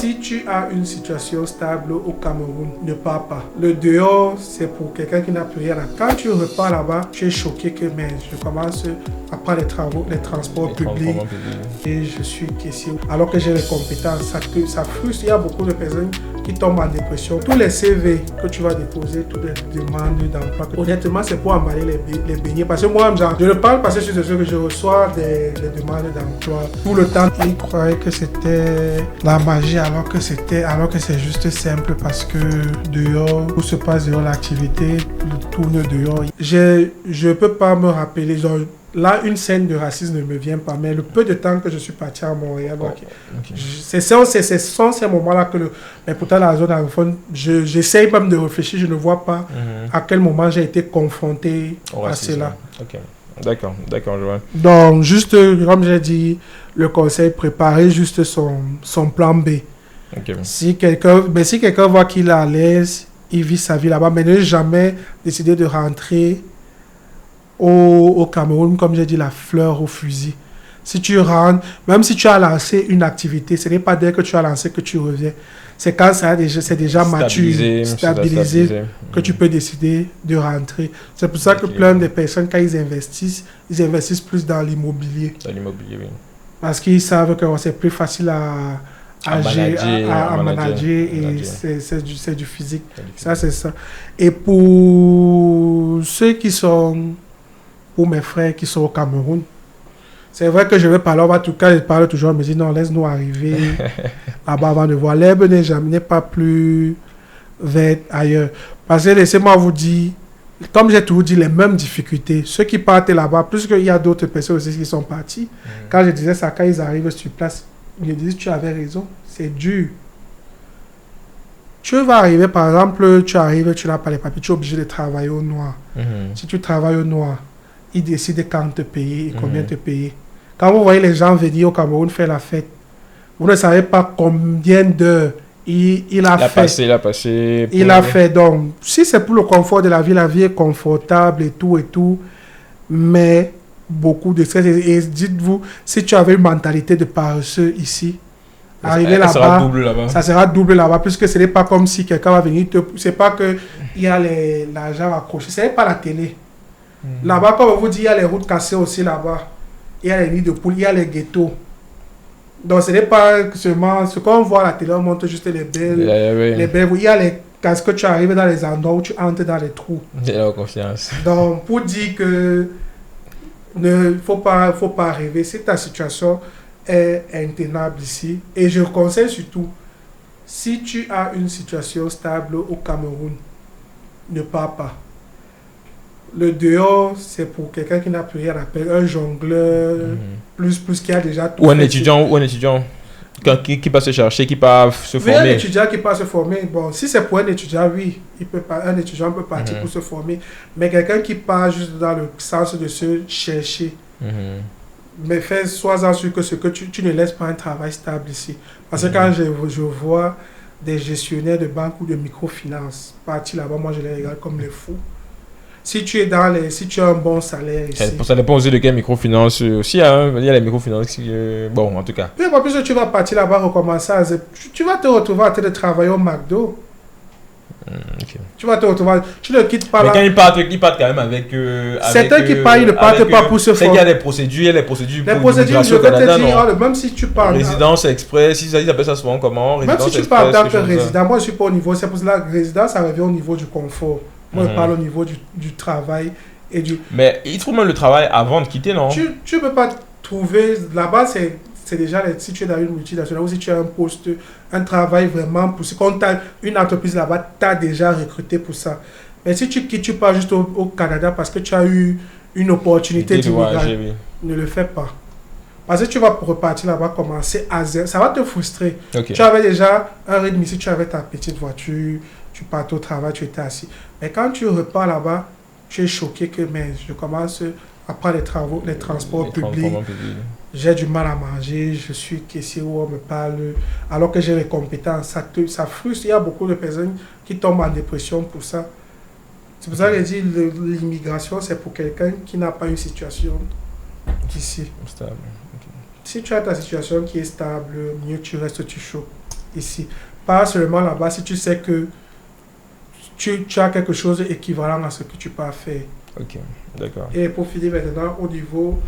Si tu as une situation stable au Cameroun, ne pars pas. Le dehors, c'est pour quelqu'un qui n'a plus rien à... Quand tu repars là-bas, tu es choqué que mais je commence à prendre les transports publics et je suis caissier. Alors que j'ai les compétences, ça frustre. Il y a beaucoup de personnes qui tombent en dépression. Tous les CV que tu vas déposer, toutes les demandes d'emploi, honnêtement, c'est pour emballer les beignets. Parce que moi, je ne parle pas sur ce que je reçois des demandes d'emploi. Tout le temps, ils croyaient que c'était la magie alors que c'est juste simple parce que dehors, tout se passe dehors, l'activité tourne dehors. Je ne peux pas me rappeler, genre, là, une scène de racisme ne me vient pas, mais le peu de temps que je suis parti à Montréal, c'est ces moments-là que mais pourtant, la zone anglophone, j'essaye même de réfléchir, je ne vois pas à quel moment j'ai été confronté à cela. Okay. D'accord, je vois. Donc, juste, comme j'ai dit, le conseil, préparer juste son plan B. Okay. Si quelqu'un voit qu'il est à l'aise, il vit sa vie là-bas, mais ne jamais décider de rentrer au Cameroun, comme j'ai dit, la fleur au fusil. Si tu rentres, même si tu as lancé une activité, ce n'est pas dès que tu as lancé que tu reviens. C'est quand c'est déjà mature, stabilisé, que tu peux décider de rentrer. C'est pour ça que plein de personnes, quand ils investissent plus dans l'immobilier. Dans l'immobilier, oui. Parce qu'ils savent que c'est plus facile à manager et c'est du physique. Ça, c'est ça. Et pour ceux pour mes frères qui sont au Cameroun, c'est vrai que je vais parler, en tout cas, je parle toujours, je me dis non, laisse-nous arriver là-bas avant de voir. L'herbe n'est pas plus verte ailleurs. Parce que laissez-moi vous dire, comme j'ai toujours dit, les mêmes difficultés. Ceux qui partent là-bas, plus qu'il y a d'autres personnes aussi qui sont partis. Quand je disais ça, quand ils arrivent sur place, ils me disent tu avais raison, c'est dur. Tu vas arriver, par exemple, tu n'as pas les papiers, tu es obligé de travailler au noir. Si tu travailles au noir, ils décident quand te payer et combien te payer. Quand vous voyez les gens venir au Cameroun faire la fête, vous ne savez pas combien d'heures il a fait. Il a fait. Donc, si c'est pour le confort de la vie est confortable et tout, mais beaucoup de stress. Et dites-vous, si tu avais une mentalité de paresseux ici, arriver là-bas, ça sera double là-bas, puisque ce n'est pas comme si quelqu'un va venir c'est pas que il y a l'argent accroché, ce n'est pas la télé. Là-bas, comme on vous dit, il y a les routes cassées aussi là-bas. Il y a les nids de poules, il y a les ghettos. Donc, ce n'est pas seulement ce qu'on voit à la télé, on montre juste les belles. Il y a quand tu arrives dans les endroits où tu entres dans les trous. J'ai la confiance. Donc, pour dire que ne faut pas rêver, si ta situation est intenable ici, et je conseille surtout, si tu as une situation stable au Cameroun, ne pars pas. Le dehors, c'est pour quelqu'un qui n'a plus rien à faire, un jongleur, plus qui a déjà tout ou un étudiant qui va se chercher, qui va se former. Oui, un étudiant qui va se former. Bon, si c'est pour un étudiant, oui, un étudiant peut partir pour se former. Mais quelqu'un qui part juste dans le sens de se chercher. Mais sois-en sûr que tu ne laisses pas un travail stable ici. Parce que quand je vois des gestionnaires de banque ou de microfinance partir là-bas, moi je les regarde comme les fous. Si tu as un bon salaire ici. Ça dépend aussi de quelle microfinance aussi. Hein. Il y a les microfinances qui... bon, en tout cas. Puis, en plus, tu vas partir là-bas recommencer. Tu vas te retrouver en train de travailler au McDo. Tu vas te retrouver... Tu ne quittes pas là. Mais quand ils partent quand même avec... certains qui partent, ils ne partent pas pour se former. Il y a des procédures, Les procédures, je vais te dire, même si tu parles... Résidence express, ils appellent ça souvent comment? Même si tu parles en tant que résident, moi je ne suis pas au niveau... C'est pour cela que résident, ça revient au niveau du confort. Moi, je parle au niveau du travail et du... Mais ils trouvent même le travail avant de quitter, non? Tu ne peux pas trouver... Là-bas, c'est déjà... Si tu es dans une multinationale ou si tu as un poste, un travail vraiment poussé, quand tu as une entreprise là-bas, tu as déjà recruté pour ça. Mais si tu quittes, tu pars juste au Canada parce que tu as eu une opportunité d'immigration, ne le fais pas. Parce que tu vas repartir là-bas, commencer à zéro. Ça va te frustrer. Tu avais déjà un rythme ici, tu avais ta petite voiture... Tu partais au travail, tu étais assis. Mais quand tu repars là-bas, tu es choqué que je commence à prendre les transports publics. J'ai du mal à manger, je suis caissier où on me parle, alors que j'ai les compétences. Ça frustre. Il y a beaucoup de personnes qui tombent en dépression pour ça. C'est pour ça que je dis l'immigration, c'est pour quelqu'un qui n'a pas une situation ici. Stable. Si tu as ta situation qui est stable, mieux tu restes, tu chopes. ici. Pas seulement là-bas si tu sais que tu as quelque chose d'équivalent à ce que tu peux faire. Ok, d'accord. Et pour finir maintenant, au niveau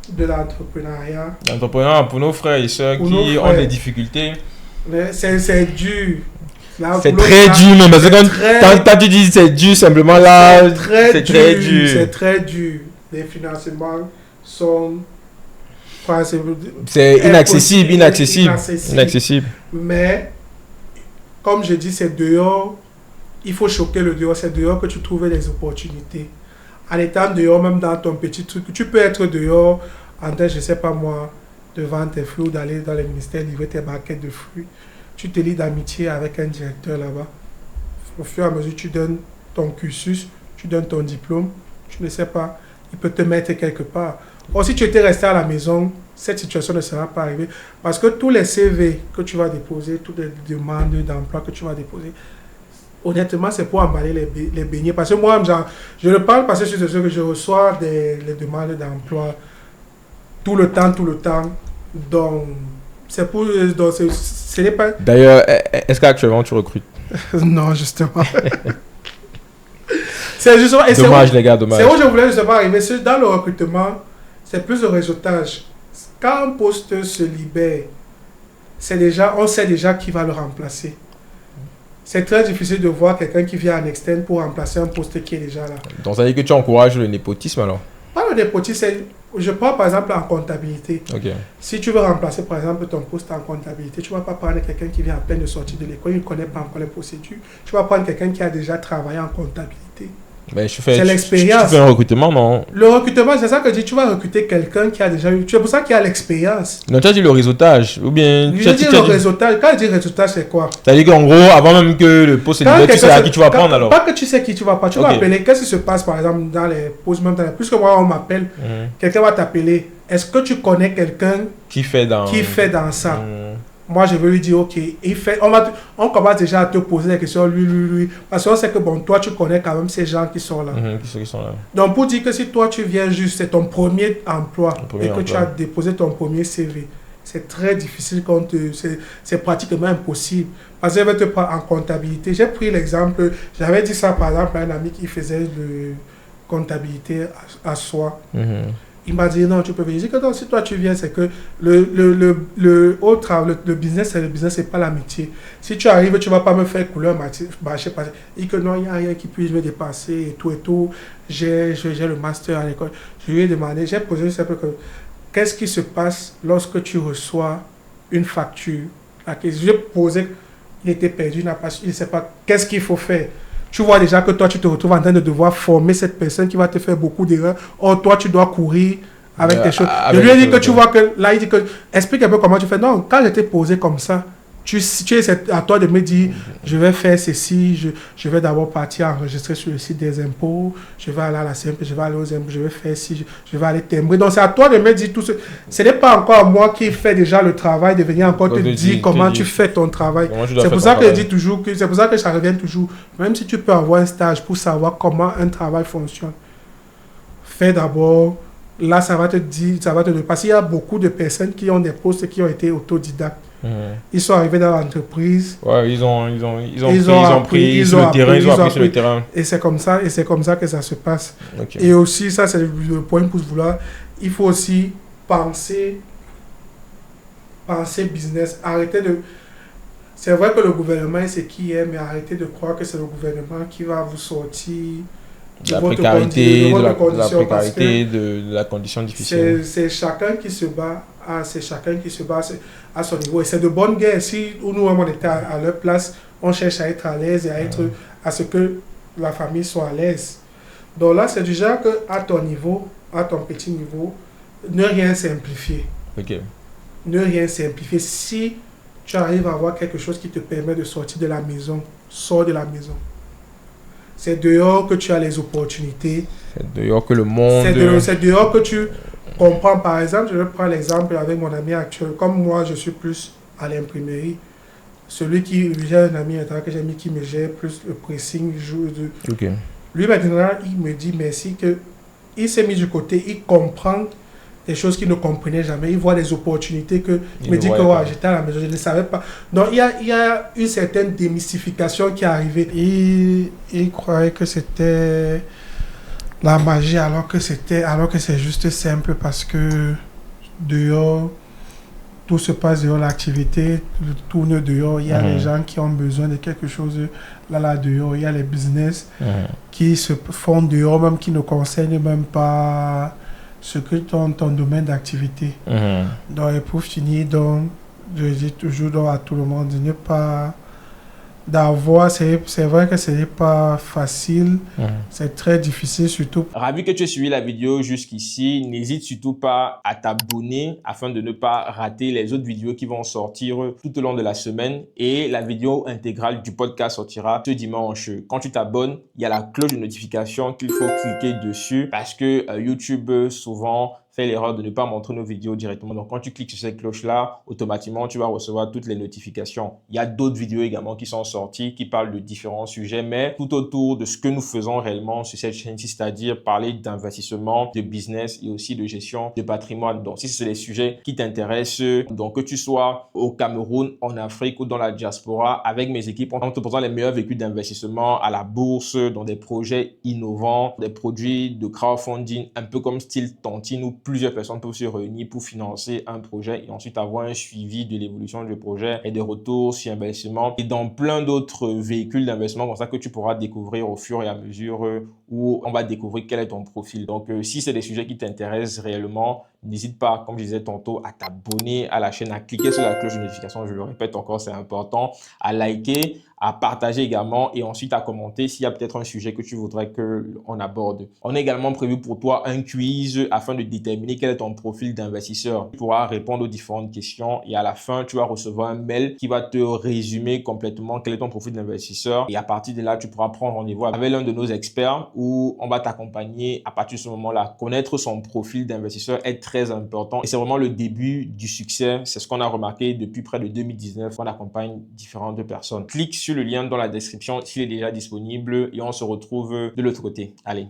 de l'entrepreneuriat. L'entrepreneuriat pour nos frères et sœurs qui ont des difficultés. C'est dur. Là, c'est très dur, même parce que quand tu dis c'est dur, simplement là, c'est très dur. C'est très dur. Les financements sont. C'est inaccessible. Mais, comme je dis, c'est dehors. Il faut choquer le dehors. C'est dehors que tu trouves les opportunités. En étant dehors, même dans ton petit truc, tu peux être dehors en train, je ne sais pas moi, de vendre tes fruits, d'aller dans les ministères, livrer tes baquettes de fruits. Tu te lis d'amitié avec un directeur là-bas. Au fur et à mesure, tu donnes ton cursus, tu donnes ton diplôme, tu ne sais pas, il peut te mettre quelque part. Or, si tu étais resté à la maison, cette situation ne sera pas arrivée. Parce que tous les CV que tu vas déposer, toutes les demandes d'emploi que tu vas déposer, honnêtement, c'est pour emballer les beignets. Parce que moi, je ne parle parce que c'est ce que je reçois les demandes d'emploi tout le temps. Donc, c'est pour... Donc, ce n'est pas... D'ailleurs, est-ce qu'actuellement tu recrutes? Non, justement. C'est justement... Dommage, les gars, dommage. C'est où je voulais justement arriver. Dans le recrutement, c'est plus le réseautage. Quand un poste se libère, on sait déjà qui va le remplacer. C'est très difficile de voir quelqu'un qui vient en externe pour remplacer un poste qui est déjà là. Donc ça veut dire que tu encourages le népotisme alors? Pas le népotisme, je prends par exemple en comptabilité. Okay. Si tu veux remplacer par exemple ton poste en comptabilité, tu ne vas pas prendre quelqu'un qui vient à peine de sortir de l'école, il ne connaît pas encore les procédures. Tu vas prendre quelqu'un qui a déjà travaillé en comptabilité. C'est l'expérience. Tu fais un recrutement, non? Le recrutement, c'est ça que je dis, tu vas recruter quelqu'un qui a déjà eu. C'est pour ça qu'il y a l'expérience. Non, tu as dit le réseautage. Ou bien. Je dis le réseautage. Quand je dis réseautage, c'est quoi? C'est-à-dire qu'en gros, avant même que le poste est libre, tu sais à qui tu vas prendre alors? Pas que tu sais qui tu vas prendre. Tu vas appeler. Qu'est-ce qui se passe par exemple dans les postes, même plus que moi, on m'appelle. Quelqu'un va t'appeler. Est-ce que tu connais quelqu'un qui fait dans ça? Moi, je veux lui dire, ok, on commence déjà à te poser des questions, lui. Parce qu'on sait que, bon, toi, tu connais quand même ces gens qui sont là. Qui sont là. Donc, pour dire que si toi, tu viens juste, c'est ton premier emploi, tu as déposé ton premier CV, c'est très difficile, c'est pratiquement impossible. Parce qu'il va te prendre en comptabilité. J'ai pris l'exemple, j'avais dit ça, par exemple, à un ami qui faisait de comptabilité à soi. Il m'a dit non, tu peux venir. Je dis que non, si toi tu viens, c'est que le business, c'est le business, c'est pas l'amitié. Si tu arrives, tu vas pas me faire couleur marché. Il dit que non, il n'y a rien qui puisse me dépasser et tout. J'ai le master à l'école. Je lui ai demandé, j'ai posé un peu que qu'est-ce qui se passe lorsque tu reçois une facture? J'ai posé, il était perdu, il ne sait pas qu'est-ce qu'il faut faire. Tu vois déjà que toi, tu te retrouves en train de devoir former cette personne qui va te faire beaucoup d'erreurs. Or, toi, tu dois courir avec tes choses. Je lui ai dit que tu vois que là, il dit que explique un peu comment tu fais. Non, quand j'étais posé comme ça, c'est à toi de me dire, je vais faire ceci, je vais d'abord partir enregistrer sur le site des impôts, je vais aller à la CMP, je vais aller aux impôts, je vais faire ci, je vais aller timbrer. Donc c'est à toi de me dire tout ce. Ce n'est pas encore à moi qui fais déjà le travail de venir encore te dire comment tu fais ton travail. C'est pour ça que je dis toujours, c'est pour ça que ça revient toujours. Même si tu peux avoir un stage pour savoir comment un travail fonctionne, fais d'abord. Là, ça va te dire, parce qu'il y a beaucoup de personnes qui ont des postes qui ont été autodidactes. Ils sont arrivés dans l'entreprise. Ouais, ils ont appris sur le terrain. Et c'est comme ça que ça se passe. Okay. Et aussi, ça c'est le point pour vouloir. Il faut aussi penser business. Arrêtez de. C'est vrai que le gouvernement est ce qu'il est, mais arrêtez de croire que c'est le gouvernement qui va vous sortir. De la précarité, de la condition difficile. C'est chacun qui se bat à son niveau. Et c'est de bonne guerre. Si nous, on était à leur place, on cherche à être à l'aise et à ce que la famille soit à l'aise. Donc là, c'est du genre qu'à ton niveau, à ton petit niveau, ne rien simplifier. Okay. Ne rien simplifier. Si tu arrives à avoir quelque chose qui te permet de sortir de la maison, sors de la maison. C'est dehors que tu as les opportunités. C'est dehors que le monde... C'est dehors que tu comprends. Par exemple, je vais prendre l'exemple avec mon ami actuel. Comme moi, je suis plus à l'imprimerie. J'ai un ami que j'ai mis qui me gère plus le pressing. Okay. Lui, maintenant, il me dit merci qu'il s'est mis du côté. Il comprend des choses qu'il ne comprenait jamais. Il voit des opportunités que il me dit que j'étais à la maison, je ne savais pas. Donc il y a une certaine démystification qui est arrivée. Il croyait que c'était la magie alors que c'est juste simple parce que dehors, tout se passe dehors, l'activité tourne dehors. Il y a les gens qui ont besoin de quelque chose là dehors. Il y a les business qui se font dehors, même qui ne concernent même pas ce que ton domaine d'activité. Donc, et pour finir, donc, je dis toujours donc, à tout le monde de ne pas d'avoir, c'est vrai que ce n'est pas facile, c'est très difficile surtout. Ravi que tu aies suivi la vidéo jusqu'ici, n'hésite surtout pas à t'abonner afin de ne pas rater les autres vidéos qui vont sortir tout au long de la semaine et la vidéo intégrale du podcast sortira ce dimanche. Quand tu t'abonnes, il y a la cloche de notification qu'il faut cliquer dessus parce que YouTube souvent fait l'erreur de ne pas montrer nos vidéos directement. Donc, quand tu cliques sur cette cloche-là, automatiquement, tu vas recevoir toutes les notifications. Il y a d'autres vidéos également qui sont sorties, qui parlent de différents sujets, mais tout autour de ce que nous faisons réellement sur cette chaîne-ci, c'est-à-dire parler d'investissement, de business et aussi de gestion de patrimoine. Donc, si c'est des sujets qui t'intéressent, donc que tu sois au Cameroun, en Afrique ou dans la diaspora, avec mes équipes, on te proposera les meilleurs véhicules d'investissement à la bourse, dans des projets innovants, des produits de crowdfunding, un peu comme style Tontine ou plusieurs personnes peuvent se réunir pour financer un projet et ensuite avoir un suivi de l'évolution du projet et des retours sur investissement et dans plein d'autres véhicules d'investissement comme ça que tu pourras découvrir au fur et à mesure où on va découvrir quel est ton profil. Donc, si c'est des sujets qui t'intéressent réellement, n'hésite pas, comme je disais tantôt, à t'abonner à la chaîne, à cliquer sur la cloche de notification, je le répète encore, c'est important, à liker, à partager également et ensuite à commenter s'il y a peut-être un sujet que tu voudrais qu'on aborde. On a également prévu pour toi un quiz afin de déterminer quel est ton profil d'investisseur. Tu pourras répondre aux différentes questions et à la fin, tu vas recevoir un mail qui va te résumer complètement quel est ton profil d'investisseur et à partir de là, tu pourras prendre rendez-vous avec l'un de nos experts où on va t'accompagner à partir de ce moment-là. Connaître son profil d'investisseur est très important et c'est vraiment le début du succès. C'est ce qu'on a remarqué depuis près de 2019. On accompagne différentes personnes. Clique sur le lien dans la description s'il est déjà disponible et on se retrouve de l'autre côté. Allez.